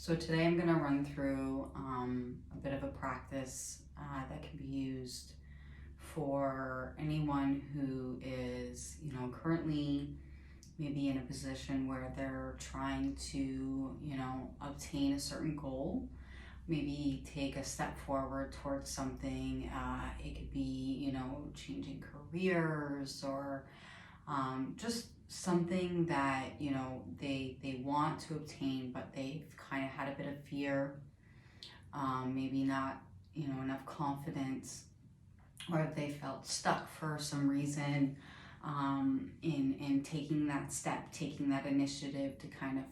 So today I'm going to run through a bit of a practice that can be used for anyone who is, currently maybe in a position where they're trying to, obtain a certain goal, maybe take a step forward towards something. It could be, changing careers or just something that they want to obtain, but they've kind of had a bit of fear, maybe not enough confidence, or if they felt stuck for some reason in taking that step, taking that initiative to kind of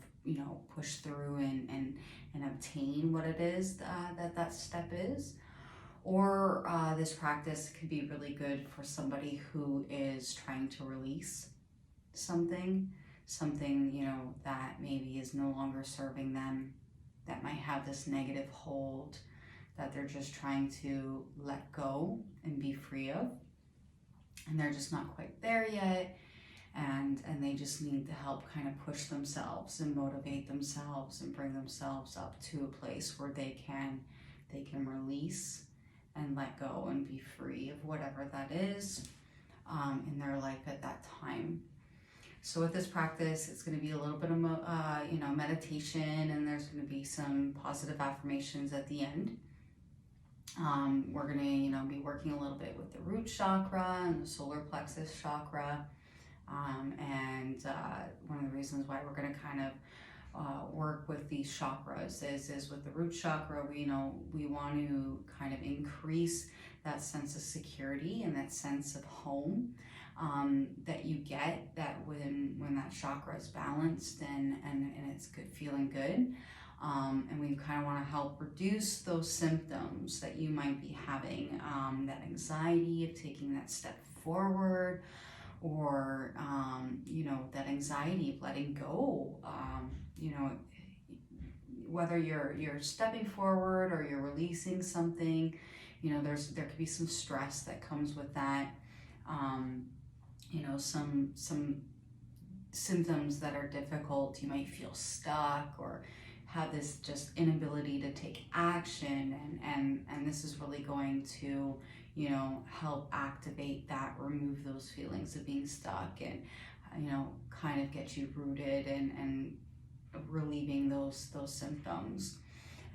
push through and obtain what it is that step is. Or this practice could be really good for somebody who is trying to release something, that maybe is no longer serving them, that might have this negative hold that they're just trying to let go and be free of. And they're just not quite there yet. And they just need to help kind of push themselves and motivate themselves and bring themselves up to a place where they can release and let go and be free of whatever that is in their life at that time. So with this practice, it's going to be a little bit of meditation, and there's going to be some positive affirmations at the end. We're going to be working a little bit with the root chakra and the solar plexus chakra. And one of the reasons why we're going to kind of work with these chakras is with the root chakra, we want to kind of increase that sense of security and that sense of home that you get that when that chakra is balanced and it's good, feeling good. And we kind of want to help reduce those symptoms that you might be having, that anxiety of taking that step forward, or that anxiety of letting go. Whether you're stepping forward or you're releasing something, there could be some stress that comes with that. Some symptoms that are difficult. You might feel stuck or have this just inability to take action, and this is really going to help activate that, remove those feelings of being stuck, and kind of get you rooted and relieving those symptoms.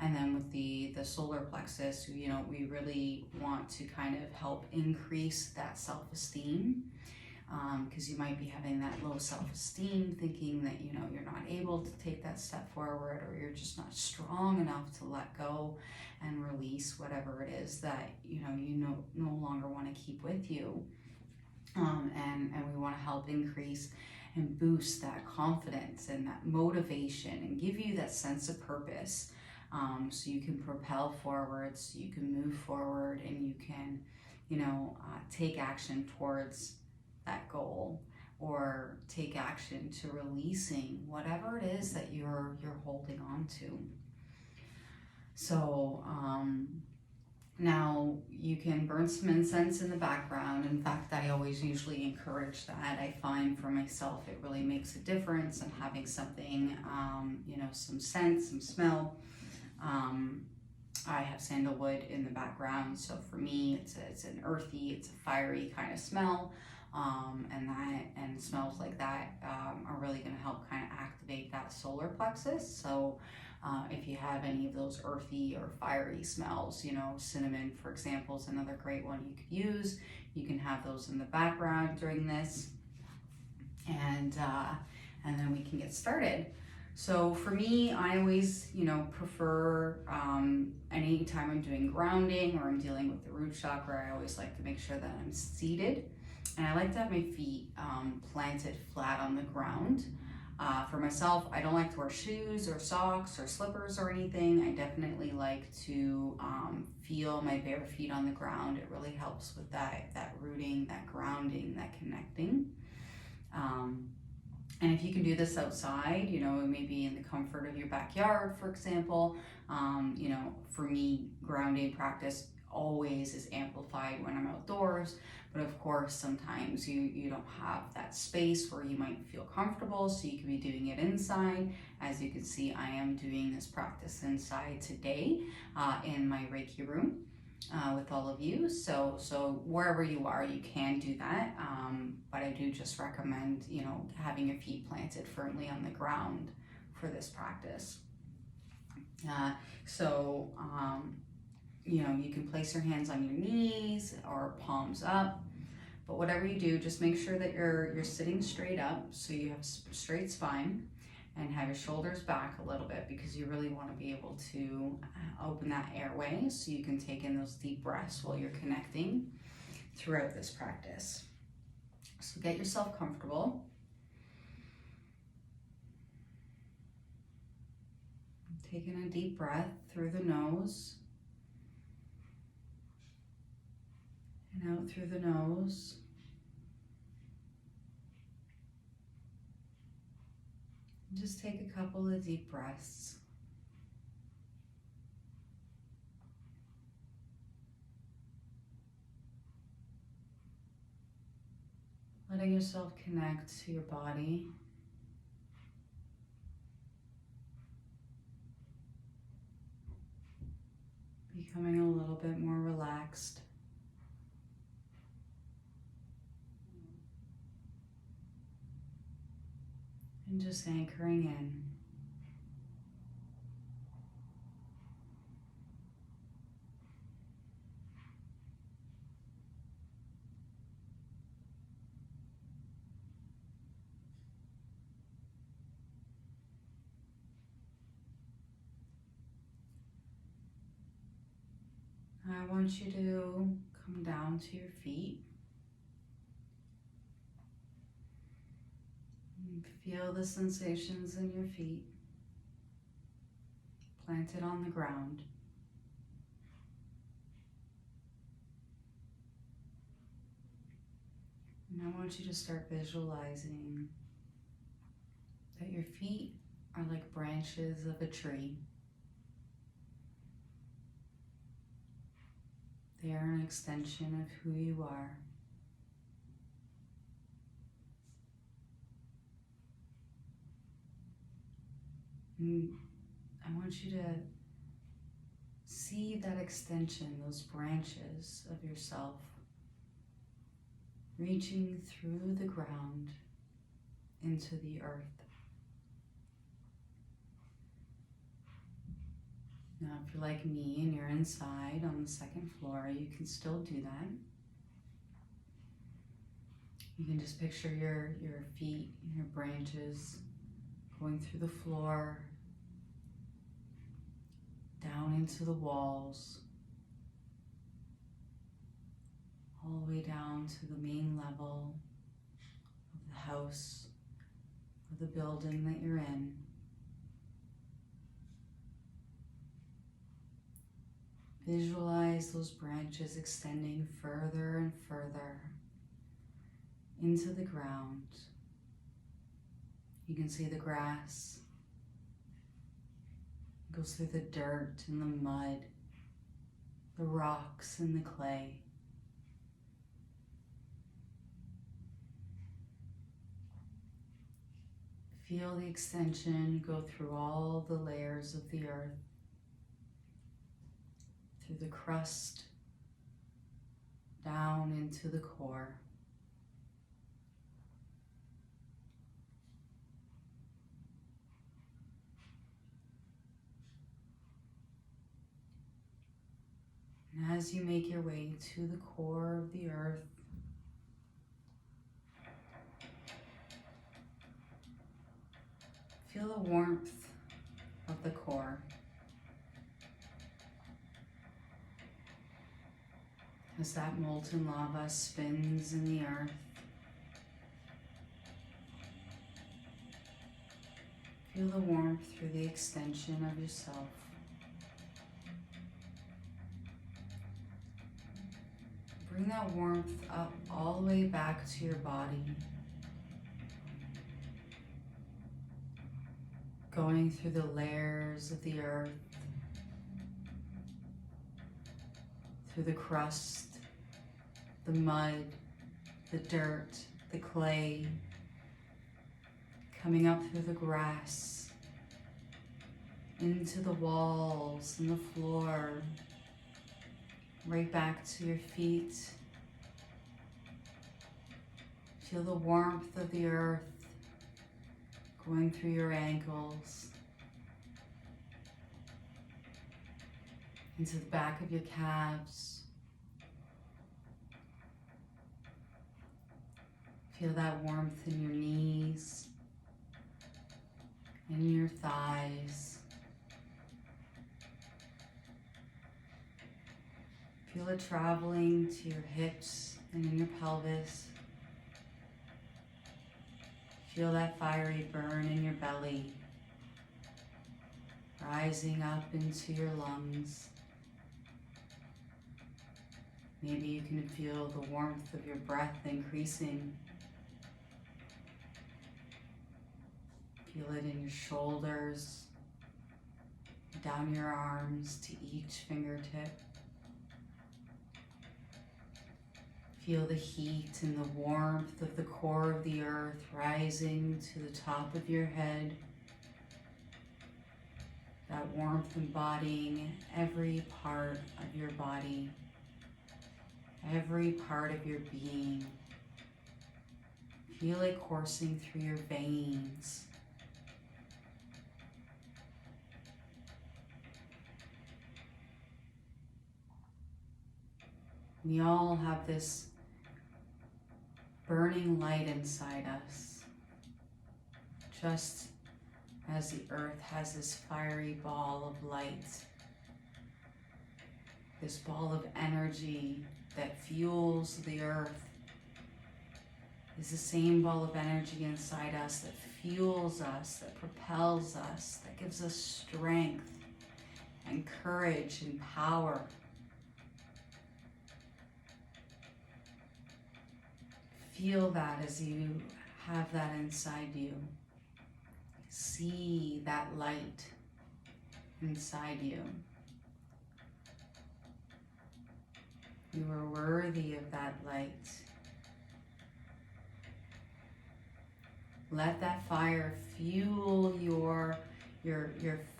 And then with the solar plexus, we really want to kind of help increase that self-esteem, because you might be having that low self-esteem, thinking that you're not able to take that step forward, or you're just not strong enough to let go and release whatever it is that you no longer want to keep with you. And we want to help increase and boost that confidence and that motivation and give you that sense of purpose, so you can propel forward, so you can move forward, and you can take action towards that goal, or take action to releasing whatever it is that you're holding on to. So now you can burn some incense in the background. In fact, I always usually encourage that. I find for myself it really makes a difference in having something, some scent, some smell. I have sandalwood in the background, so for me it's an earthy, it's a fiery kind of smell. And smells like that are really going to help kind of activate that solar plexus. So if you have any of those earthy or fiery smells, cinnamon, for example, is another great one you could use. You can have those in the background during this, and then we can get started. So for me, I always, prefer anytime I'm doing grounding or I'm dealing with the root chakra, I always like to make sure that I'm seated. And I like to have my feet planted flat on the ground. For myself, I don't like to wear shoes or socks or slippers or anything. I definitely like to feel my bare feet on the ground. It really helps with that rooting, that grounding, that connecting. And if you can do this outside, maybe in the comfort of your backyard, for example, for me, grounding practice always is amplified when I'm outdoors, but of course sometimes you don't have that space where you might feel comfortable, so you can be doing it inside. As you can see, I am doing this practice inside today in my Reiki room with all of you. So wherever you are, you can do that, but I do just recommend, you know, having your feet planted firmly on the ground for this practice. You know, you can place your hands on your knees or palms up, but whatever you do, just make sure that you're sitting straight up, so you have straight spine, and have your shoulders back a little bit, because you really want to be able to open that airway so you can take in those deep breaths while you're connecting throughout this practice. So get yourself comfortable. Taking a deep breath through the nose and out through the nose. And just take a couple of deep breaths. Letting yourself connect to your body. Becoming a little bit more relaxed. And just anchoring in. I want you to come down to your feet. And feel the sensations in your feet, planted on the ground. And I want you to start visualizing that your feet are like branches of a tree. They are an extension of who you are. And I want you to see that extension, those branches of yourself, reaching through the ground into the earth. Now, if you're like me and you're inside on the second floor, you can still do that. You can just picture your feet, your branches going through the floor, down into the walls, all the way down to the main level of the house or the building that you're in. Visualize those branches extending further and further into the ground. You can see the grass. It goes through the dirt and the mud, the rocks and the clay. Feel the extension go through all the layers of the earth, through the crust, down into the core. And as you make your way to the core of the earth, feel the warmth of the core. As that molten lava spins in the earth, feel the warmth through the extension of yourself. Bring that warmth up all the way back to your body, going through the layers of the earth, through the crust, the mud, the dirt, the clay, coming up through the grass, into the walls and the floor, right back to your feet. Feel the warmth of the earth going through your ankles, into the back of your calves. Feel that warmth in your knees and in your thighs. Feel it traveling to your hips and in your pelvis. Feel that fiery burn in your belly, rising up into your lungs. Maybe you can feel the warmth of your breath increasing. Feel it in your shoulders, down your arms to each fingertip. Feel the heat and the warmth of the core of the earth rising to the top of your head. That warmth embodying every part of your body, every part of your being. Feel it coursing through your veins. We all have this burning light inside us, just as the earth has this fiery ball of light, this ball of energy that fuels the earth. Is the same ball of energy inside us that fuels us, that propels us, that gives us strength and courage and power. Feel that as you have that inside you. See that light inside you. You are worthy of that light. Let that fire fuel your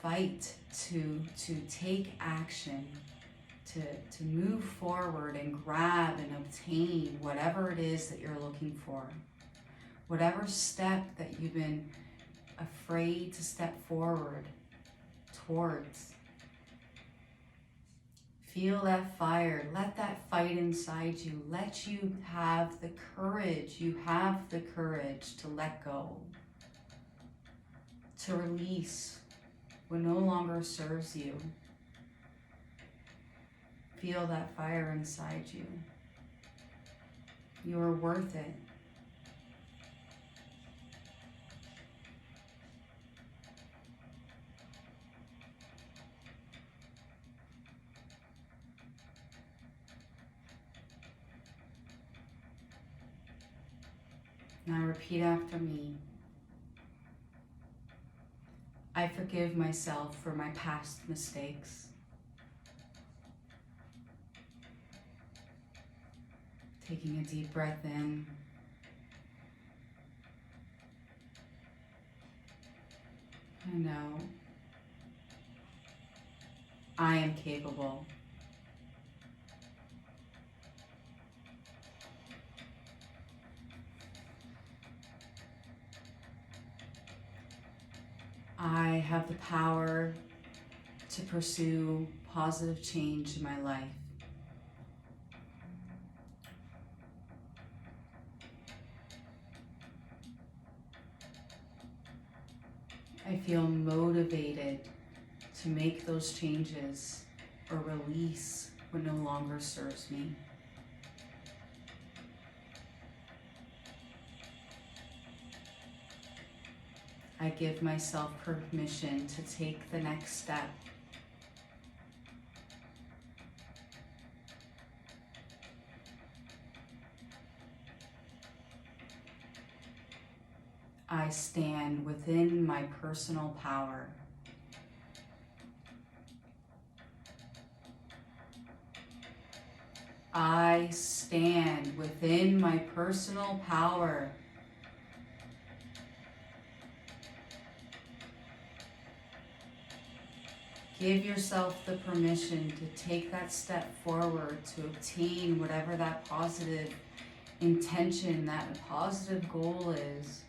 fight to take action, to move forward and grab and obtain whatever it is that you're looking for. Whatever step that you've been afraid to step forward towards. Feel that fire. Let that fight inside you. Let you have the courage. You have the courage to let go, to release what no longer serves you. Feel that fire inside you. You are worth it. Now repeat after me. I forgive myself for my past mistakes. Taking a deep breath in. I know I am capable. I have the power to pursue positive change in my life. I feel motivated to make those changes or release what no longer serves me. I give myself permission to take the next step. I stand within my personal power. I stand within my personal power. Give yourself the permission to take that step forward to obtain whatever that positive intention, that positive goal is.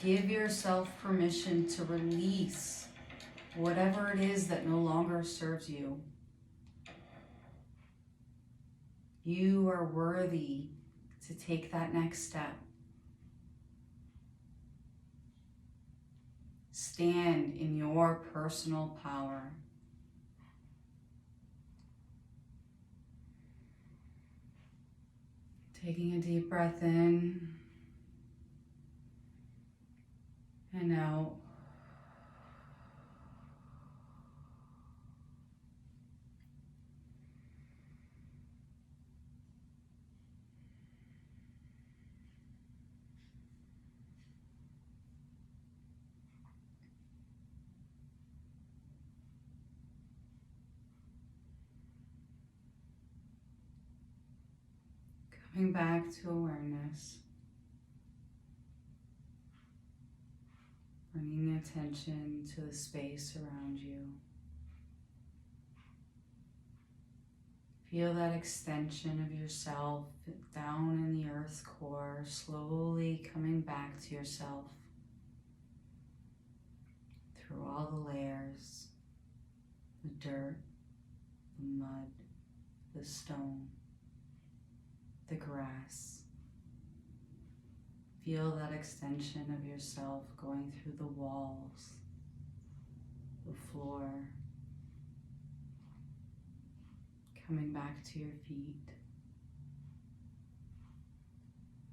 Give yourself permission to release whatever it is that no longer serves you. You are worthy to take that next step. Stand in your personal power. Taking a deep breath in and out. Coming back to awareness. Bringing attention to the space around you. Feel that extension of yourself down in the earth's core, slowly coming back to yourself through all the layers, the dirt, the mud, the stone, the grass. Feel that extension of yourself going through the walls, the floor, coming back to your feet.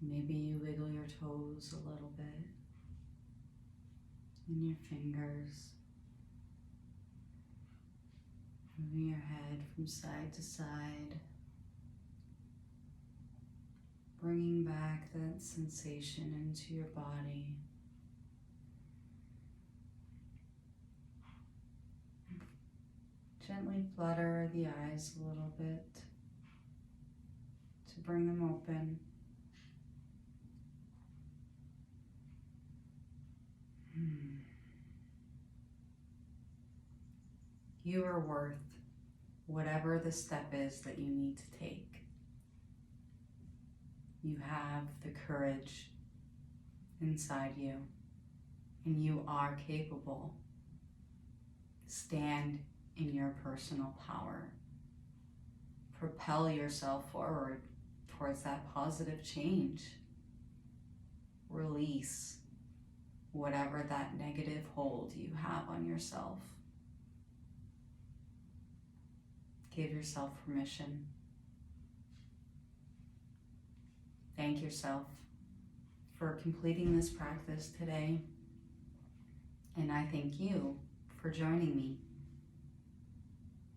Maybe you wiggle your toes a little bit, and your fingers, moving your head from side to side, bringing back that sensation into your body. Gently flutter the eyes a little bit to bring them open. You are worth whatever the step is that you need to take. You have the courage inside you, and you are capable. Stand in your personal power. Propel yourself forward towards that positive change. Release whatever that negative hold you have on yourself. Give yourself permission. Thank yourself for completing this practice today, and I thank you for joining me.